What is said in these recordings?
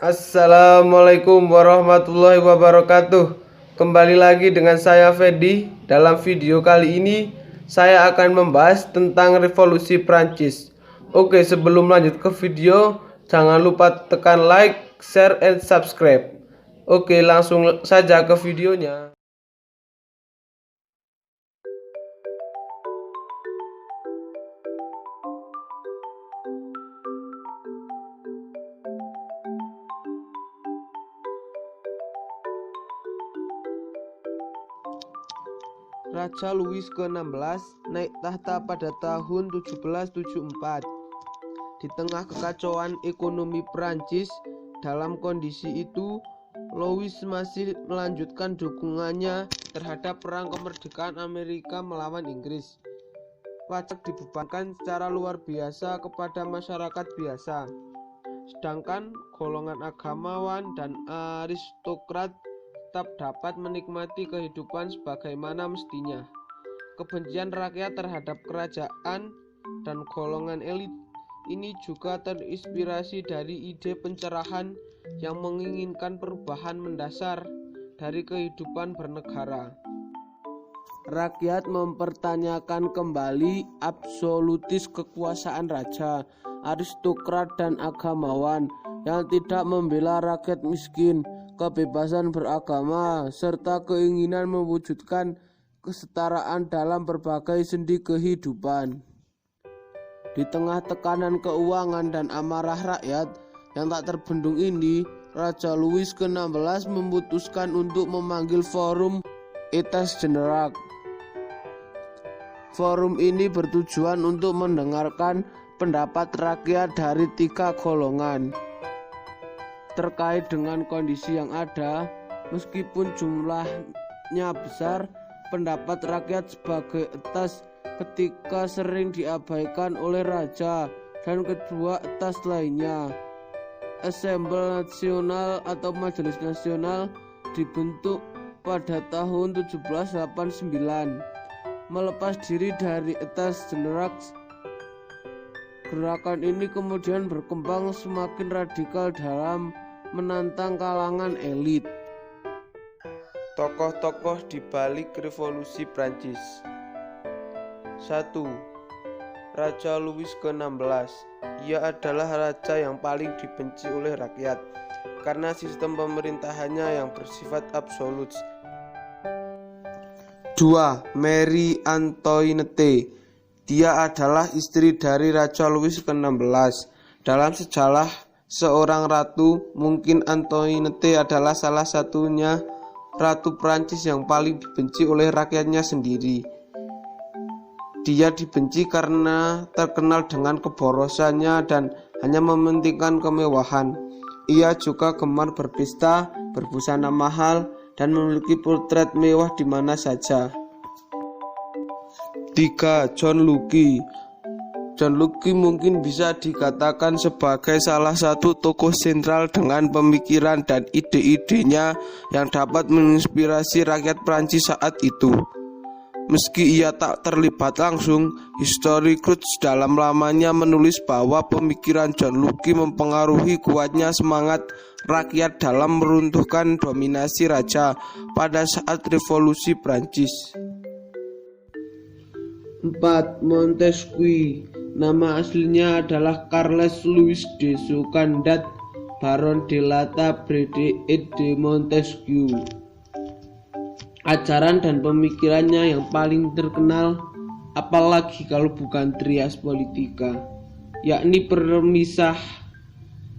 Assalamualaikum warahmatullahi wabarakatuh. Kembali lagi dengan saya Fedi. Dalam video kali ini saya akan membahas tentang revolusi Prancis. Oke, sebelum lanjut ke video, jangan lupa tekan like, share, and subscribe. Oke, langsung saja ke videonya. Raja Louis ke-16 naik tahta pada tahun 1774. Di tengah kekacauan ekonomi Prancis, dalam kondisi itu, Louis masih melanjutkan dukungannya terhadap perang kemerdekaan Amerika melawan Inggris. Pajak dibebankan secara luar biasa kepada masyarakat biasa, sedangkan golongan agamawan dan aristokrat tetap dapat menikmati kehidupan sebagaimana mestinya. Kebencian rakyat terhadap kerajaan dan golongan elit ini juga terinspirasi dari ide pencerahan yang menginginkan perubahan mendasar dari kehidupan bernegara. Rakyat mempertanyakan kembali absolutis kekuasaan raja, aristokrat, dan agamawan yang tidak membela rakyat miskin, kebebasan beragama, serta keinginan mewujudkan kesetaraan dalam berbagai sendi kehidupan. Di tengah tekanan keuangan dan amarah rakyat yang tak terbendung ini, Raja Louis ke-16 memutuskan untuk memanggil forum Etats Generaux. Forum ini bertujuan untuk mendengarkan pendapat rakyat dari 3 golongan terkait dengan kondisi yang ada. Meskipun jumlahnya besar, pendapat rakyat sebagai etas ketika sering diabaikan oleh raja dan kedua etas lainnya. Assemblée Nationale atau Majelis Nasional dibentuk pada tahun 1789. Melepas diri dari Etats Generaux, gerakan ini kemudian berkembang semakin radikal dalam menantang kalangan elit. Tokoh-tokoh di balik revolusi Prancis. 1. Raja Louis ke-16. Ia adalah raja yang paling dibenci oleh rakyat karena sistem pemerintahannya yang bersifat absolut. 2. Marie Antoinette. Dia adalah istri dari Raja Louis ke-16. Dalam sejarah seorang ratu, mungkin Antoinette adalah salah satunya ratu Prancis yang paling dibenci oleh rakyatnya sendiri. Dia dibenci karena terkenal dengan keborosannya dan hanya mementingkan kemewahan. Ia juga gemar berpesta, berbusana mahal, dan memiliki portret mewah di mana saja. 3. John Locke. John Locke mungkin bisa dikatakan sebagai salah satu tokoh sentral dengan pemikiran dan ide-idenya yang dapat menginspirasi rakyat Prancis saat itu. Meski ia tak terlibat langsung, historikus dalam lamanya menulis bahwa pemikiran John Locke mempengaruhi kuatnya semangat rakyat dalam meruntuhkan dominasi raja pada saat revolusi Prancis. 4. Montesquieu. Nama aslinya adalah Carles Louis de Soucandat, Baron de la Table et de Montesquieu. Ajaran dan pemikirannya yang paling terkenal, apalagi kalau bukan Trias Politica, yakni permisah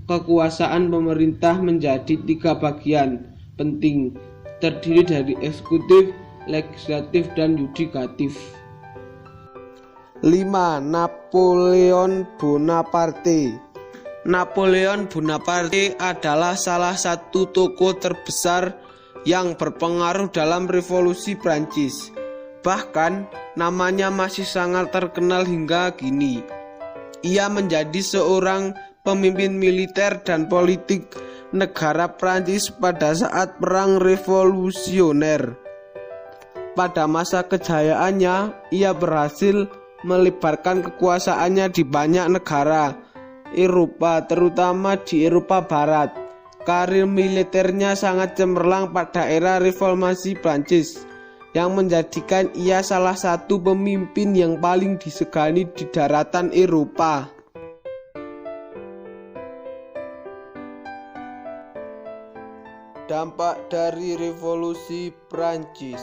kekuasaan pemerintah menjadi 3 bagian penting, terdiri dari eksekutif, legislatif, dan yudikatif. 5. Napoleon Bonaparte. Napoleon Bonaparte adalah salah satu tokoh terbesar yang berpengaruh dalam revolusi Prancis. Bahkan namanya masih sangat terkenal hingga kini. Ia menjadi seorang pemimpin militer dan politik negara Prancis pada saat perang revolusioner. Pada masa kejayaannya, ia berhasil melebarkan kekuasaannya di banyak negara Eropa, terutama di Eropa Barat. Karir militernya sangat cemerlang pada era reformasi Prancis, yang menjadikan ia salah satu pemimpin yang paling disegani di daratan Eropa. Dampak dari Revolusi Prancis.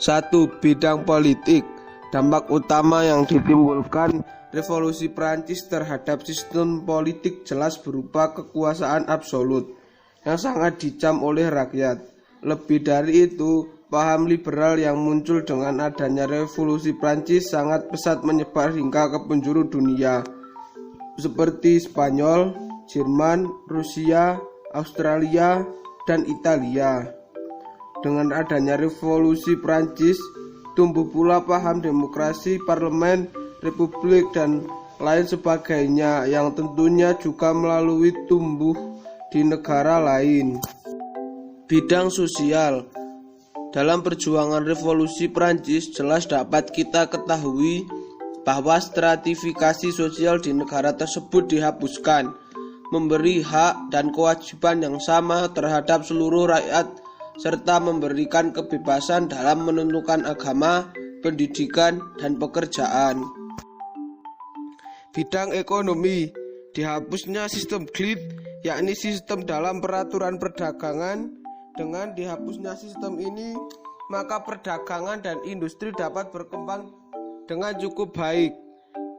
1. Bidang politik. Dampak utama yang ditimbulkan Revolusi Prancis terhadap sistem politik jelas berupa kekuasaan absolut yang sangat dicam oleh rakyat. Lebih dari itu, paham liberal yang muncul dengan adanya Revolusi Prancis sangat pesat menyebar hingga ke penjuru dunia, seperti Spanyol, Jerman, Rusia, Australia, dan Italia. Dengan adanya Revolusi Prancis, tumbuh pula paham demokrasi, parlemen, republik, dan lain sebagainya yang tentunya juga melalui tumbuh di negara lain. Bidang sosial. Dalam perjuangan Revolusi Prancis jelas dapat kita ketahui bahwa stratifikasi sosial di negara tersebut dihapuskan, memberi hak dan kewajiban yang sama terhadap seluruh rakyat, serta memberikan kebebasan dalam menentukan agama, pendidikan, dan pekerjaan. Bidang ekonomi. Dihapusnya sistem Glit, yakni sistem dalam peraturan perdagangan. Dengan dihapusnya sistem ini, maka perdagangan dan industri dapat berkembang dengan cukup baik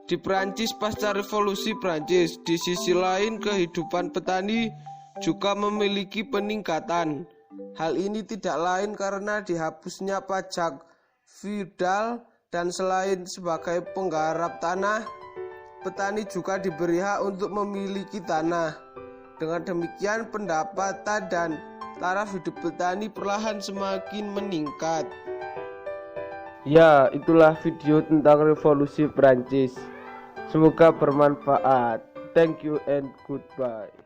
di Prancis pasca Revolusi Prancis. Di sisi lain, kehidupan petani juga memiliki peningkatan. Hal ini tidak lain karena dihapusnya pajak feudal, dan selain sebagai penggarap tanah, petani juga diberi hak untuk memiliki tanah. Dengan demikian, pendapatan dan taraf hidup petani perlahan semakin meningkat. Ya, itulah video tentang Revolusi Prancis. Semoga bermanfaat. Thank you and goodbye.